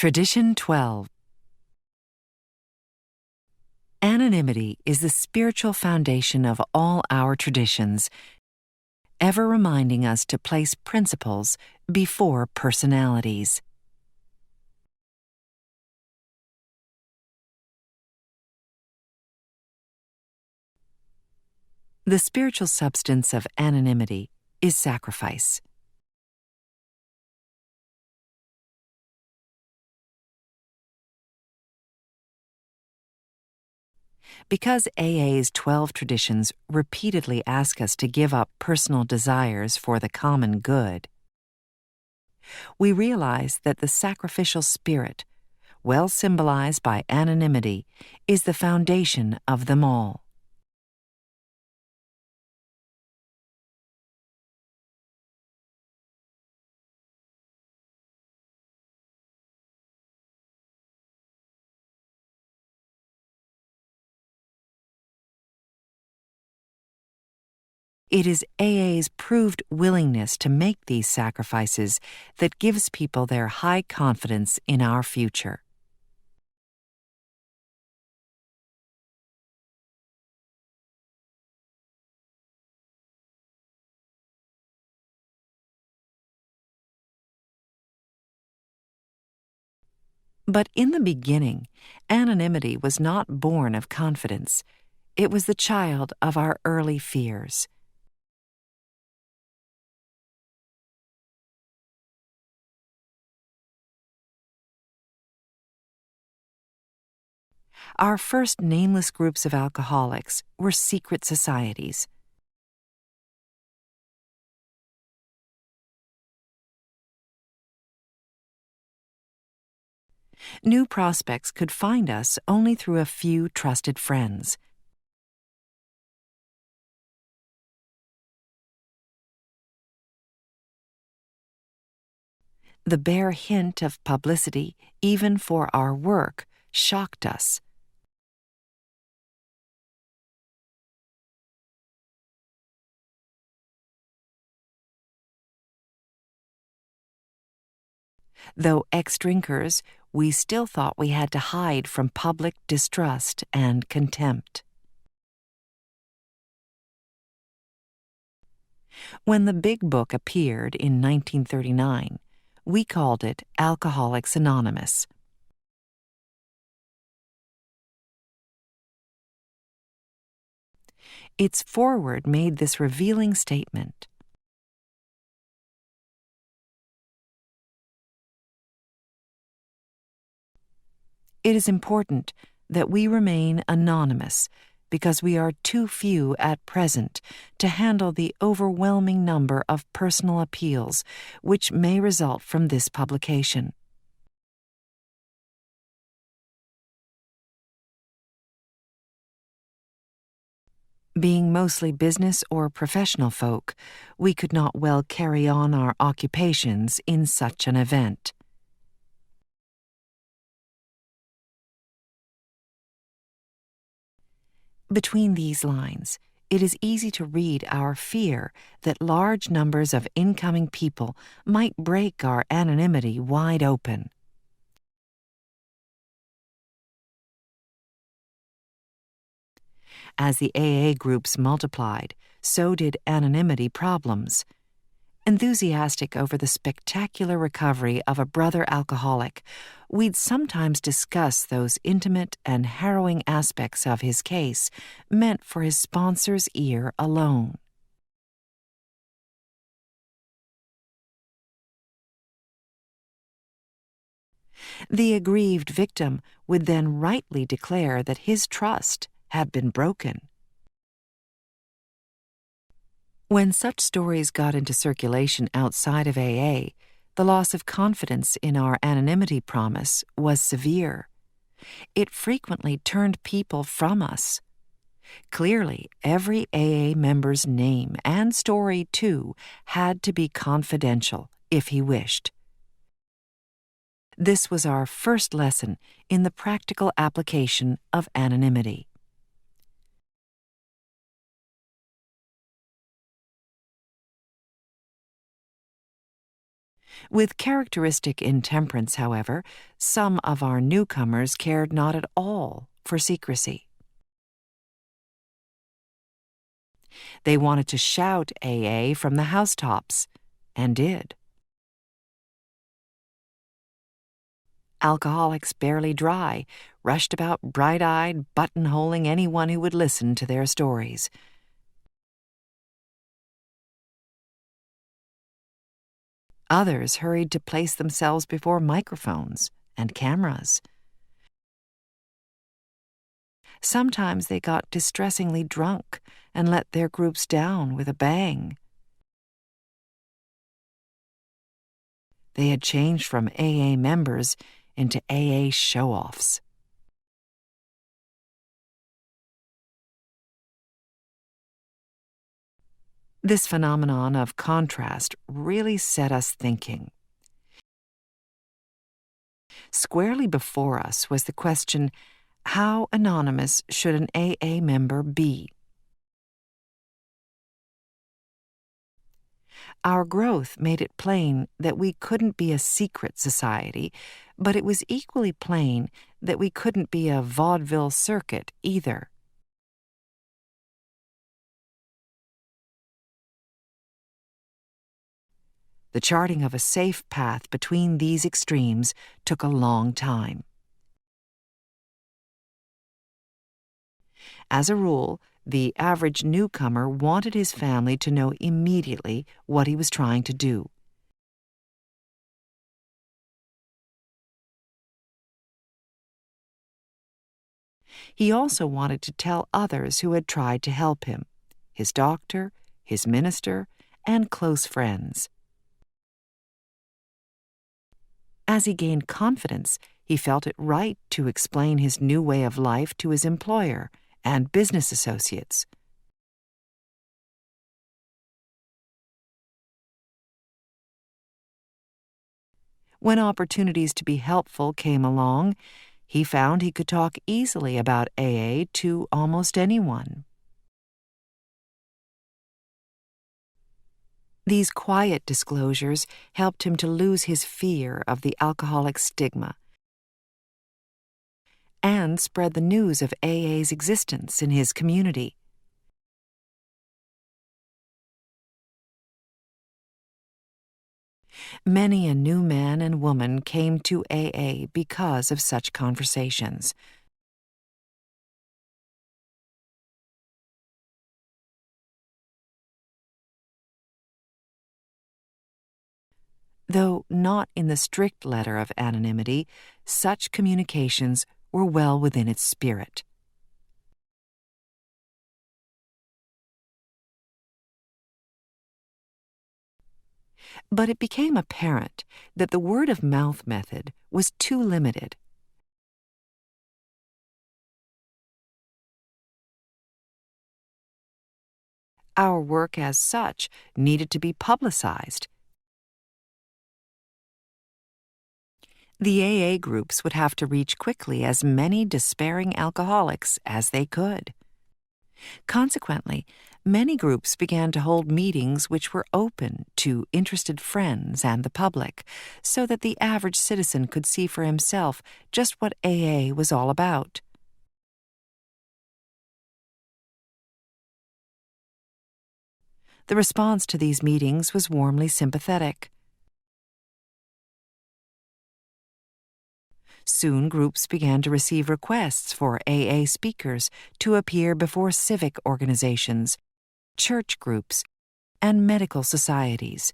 Tradition 12. Anonymity is the spiritual foundation of all our traditions, ever reminding us to place principles before personalities. The spiritual substance of anonymity is sacrifice. Because AA's 12 traditions repeatedly ask us to give up personal desires for the common good, we realize that the sacrificial spirit, well symbolized by anonymity, is the foundation of them all. It is AA's proved willingness to make these sacrifices that gives people their high confidence in our future. But in the beginning, anonymity was not born of confidence. It was the child of our early fears. Our first nameless groups of alcoholics were secret societies. New prospects could find us only through a few trusted friends. The bare hint of publicity, even for our work, shocked us. Though ex-drinkers, we still thought we had to hide from public distrust and contempt. When the Big Book appeared in 1939, we called it Alcoholics Anonymous. Its foreword made this revealing statement: "It is important that we remain anonymous because we are too few at present to handle the overwhelming number of personal appeals which may result from this publication." Being mostly business or professional folk, we could not well carry on our occupations in such an event. Between these lines, it is easy to read our fear that large numbers of incoming people might break our anonymity wide open. As the AA groups multiplied, so did anonymity problems. Enthusiastic over the spectacular recovery of a brother alcoholic, we'd sometimes discuss those intimate and harrowing aspects of his case meant for his sponsor's ear alone. The aggrieved victim would then rightly declare that his trust had been broken. When such stories got into circulation outside of AA, the loss of confidence in our anonymity promise was severe. It frequently turned people from us. Clearly, every AA member's name and story, too, had to be confidential if he wished. This was our first lesson in the practical application of anonymity. With characteristic intemperance, however, some of our newcomers cared not at all for secrecy. They wanted to shout AA from the housetops, and did. Alcoholics barely dry rushed about bright-eyed, buttonholing anyone who would listen to their stories. Others hurried to place themselves before microphones and cameras. Sometimes they got distressingly drunk and let their groups down with a bang. They had changed from AA members into AA show-offs. This phenomenon of contrast really set us thinking. Squarely before us was the question, how anonymous should an AA member be? Our growth made it plain that we couldn't be a secret society, but it was equally plain that we couldn't be a vaudeville circuit either. The charting of a safe path between these extremes took a long time. As a rule, the average newcomer wanted his family to know immediately what he was trying to do. He also wanted to tell others who had tried to help him, his doctor, his minister, and close friends. As he gained confidence, he felt it right to explain his new way of life to his employer and business associates. When opportunities to be helpful came along, he found he could talk easily about AA to almost anyone. These quiet disclosures helped him to lose his fear of the alcoholic stigma and spread the news of AA's existence in his community. Many a new man and woman came to AA because of such conversations. Though not in the strict letter of anonymity, such communications were well within its spirit. But it became apparent that the word-of-mouth method was too limited. Our work as such needed to be publicized. The AA groups would have to reach quickly as many despairing alcoholics as they could. Consequently, many groups began to hold meetings which were open to interested friends and the public, so that the average citizen could see for himself just what AA was all about. The response to these meetings was warmly sympathetic. Soon groups began to receive requests for AA speakers to appear before civic organizations, church groups, and medical societies.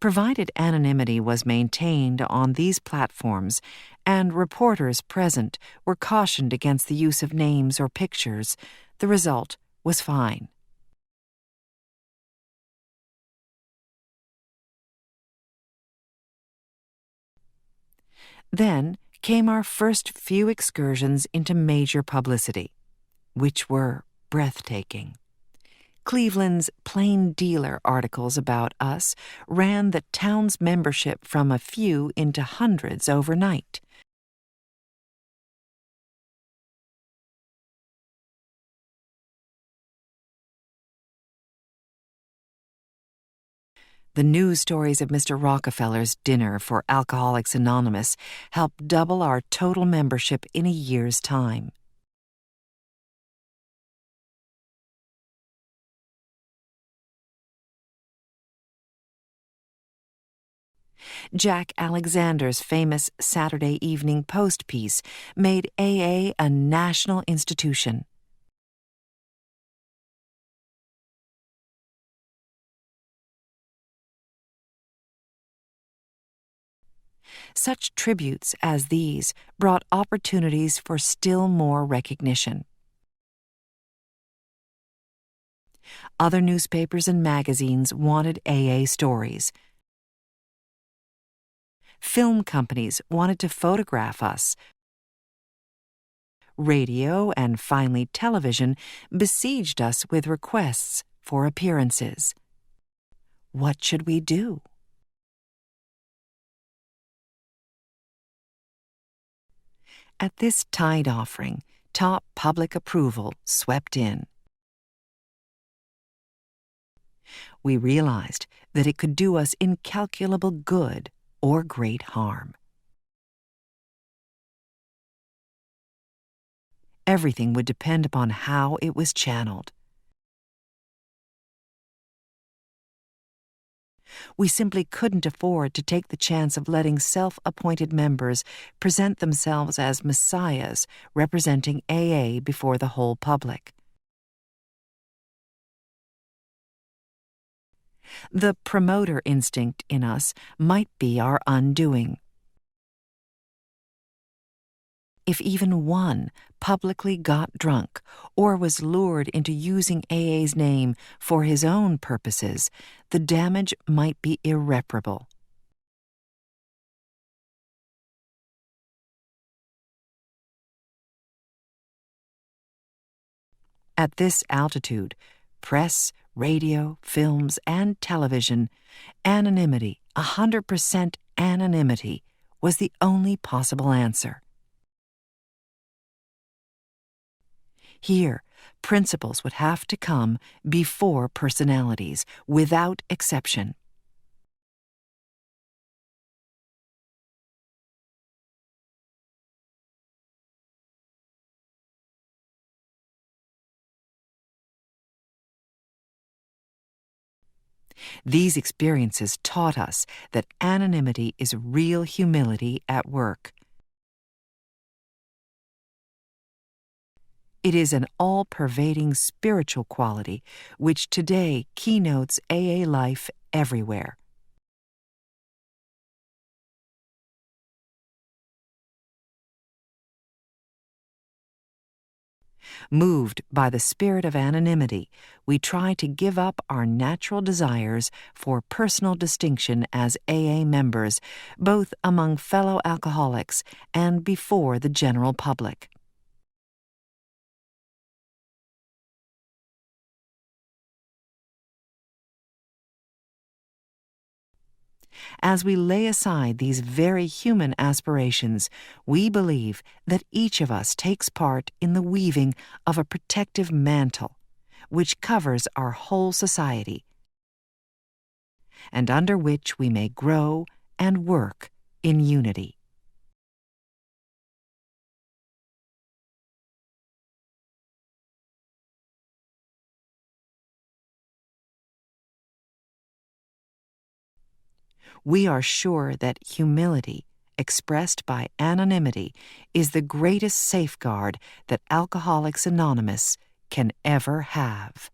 Provided anonymity was maintained on these platforms and reporters present were cautioned against the use of names or pictures, the result was fine. Then came our first few excursions into major publicity, which were breathtaking. Cleveland's Plain Dealer articles about us ran the town's membership from a few into hundreds overnight. The news stories of Mr. Rockefeller's dinner for Alcoholics Anonymous helped double our total membership in a year's time. Jack Alexander's famous Saturday Evening Post piece made AA a national institution. Such tributes as these brought opportunities for still more recognition. Other newspapers and magazines wanted AA stories. Film companies wanted to photograph us. Radio and finally television besieged us with requests for appearances. What should we do? At this tide offering, top public approval swept in. We realized that it could do us incalculable good or great harm. Everything would depend upon how it was channeled. We simply couldn't afford to take the chance of letting self-appointed members present themselves as messiahs representing AA before the whole public. The promoter instinct in us might be our undoing. If even one publicly got drunk or was lured into using AA's name for his own purposes, the damage might be irreparable. At this altitude, press, radio, films, and television, anonymity, 100% anonymity, was the only possible answer. Here, principles would have to come before personalities, without exception. These experiences taught us that anonymity is real humility at work. It is an all-pervading spiritual quality which today keynotes AA life everywhere. Moved by the spirit of anonymity, we try to give up our natural desires for personal distinction as AA members, both among fellow alcoholics and before the general public. As we lay aside these very human aspirations, we believe that each of us takes part in the weaving of a protective mantle, which covers our whole society, and under which we may grow and work in unity. We are sure that humility, expressed by anonymity, is the greatest safeguard that Alcoholics Anonymous can ever have.